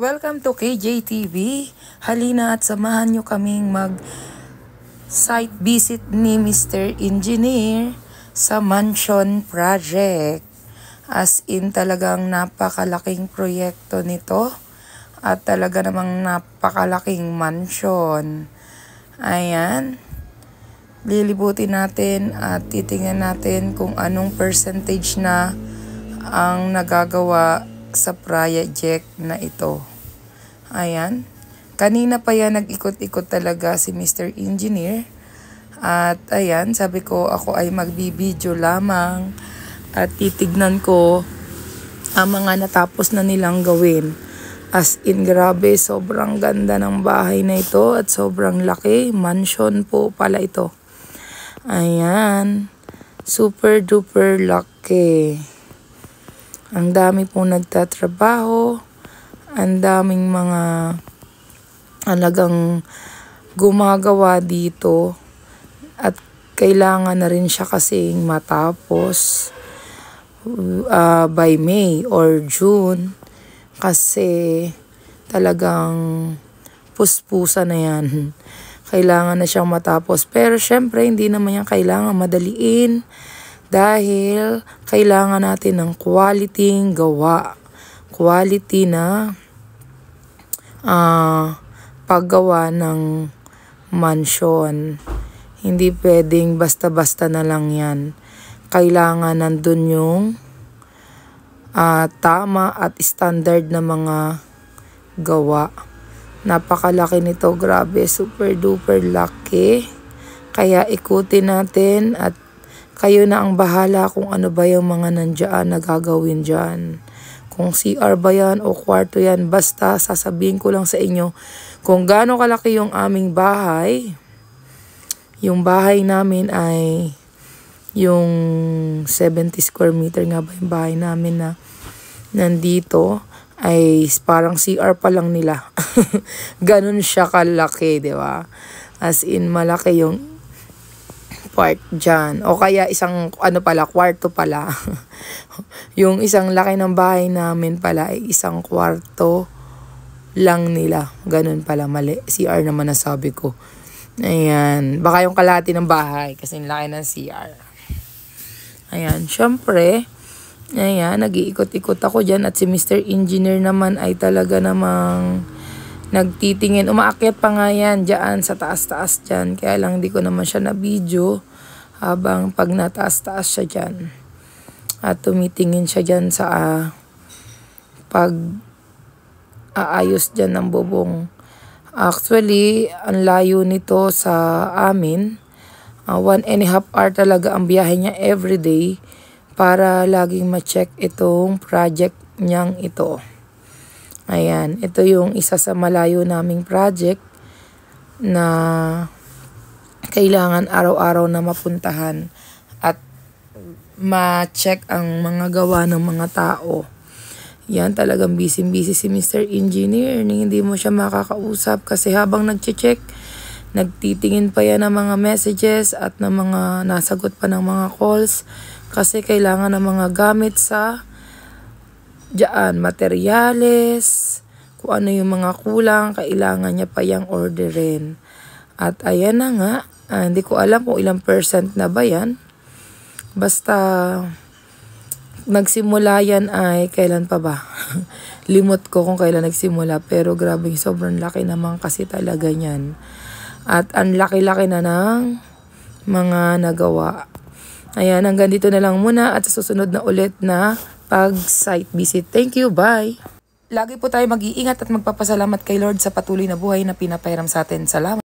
Welcome to KJTV. Halina at samahan nyo kaming mag-site visit ni Mr. Engineer sa mansion project. As in talagang napakalaking proyekto nito at talaga namang napakalaking mansion. Ayan. Lilibutin natin at titingnan natin kung anong percentage na ang nagagawa sa project na ito. Ayan. Kanina pa yan nag-ikot-ikot talaga si Mr. Engineer. At ayan, sabi ko ako ay magbibideo lamang at titignan ko ang mga natapos na nilang gawin. As in, grabe, sobrang ganda ng bahay na ito at sobrang laki. Mansion po pala ito. Ayan. Super duper laki. Ang dami pong nagtatrabaho. Ang daming mga alagang gumagawa dito. At kailangan na rin siya kasing matapos by May or June. Kasi talagang puspusa na yan. Kailangan na siyang matapos. Pero syempre hindi naman yan kailangan madaliin. Dahil kailangan natin ng quality gawa. Quality na paggawa ng mansion. Hindi pwedeng basta-basta na lang yan. Kailangan nandun yung tama at standard na mga gawa. Napakalaki nito, grabe, super duper laki. Kaya ikutin natin at kayo na ang bahala kung ano ba yung mga nandiyan na gagawin dyan. Kung CR ba yan o kwarto yan, basta sasabihin ko lang sa inyo kung gaano kalaki yung aming bahay. Yung bahay namin ay yung 70 square meter nga ba yung bahay namin na nandito ay parang CR pa lang nila. Ganun siya kalaki, di ba? As in, malaki yung part dyan. O kaya isang, kwarto pala. Yung isang laki ng bahay namin pala ay isang kwarto lang nila. Ganun pala, mali. CR naman nasabi ko. Ayan. Baka yung kalahati ng bahay kasi laki ng CR. Ayan. Syempre, ayan, nag-iikot-ikot ako dyan at si Mr. Engineer naman ay talaga namang nagtitingin. Umaakyat pa nga yan dyan sa taas-taas dyan. Kaya lang di ko naman siya na-video habang pag nataas-taas siya dyan. At tumitingin siya dyan sa pag-aayos dyan ng bubong. Actually, ang layo nito sa amin. 1.5 hour talaga ang biyahe niya everyday para laging ma-check itong project niyang ito. Ayan, ito yung isa sa malayo naming project na kailangan araw-araw na mapuntahan at ma-check ang mga gawa ng mga tao. Yan, talagang busy-busy si Mr. Engineer. Hindi mo siya makakausap kasi habang nag-check, nagtitingin pa yan ng mga messages at ng mga nasagot pa ng mga calls kasi kailangan ng mga gamit sa diyan, materyales, kung ano yung mga kulang, kailangan niya pa yung orderin. At ayan na nga, hindi ko alam kung ilang percent na ba yan. Basta, nagsimula yan ay kailan pa ba? Limot ko kung kailan nagsimula, pero grabe, sobrang laki naman kasi talaga yan. At ang laki-laki na ng mga nagawa. Ayan, hanggang dito na lang muna at sa susunod na ulit na pag-site visit. Thank you, bye! Lagi po tayo mag-iingat at magpapasalamat kay Lord sa patuloy na buhay na pinapahiram sa atin. Salamat!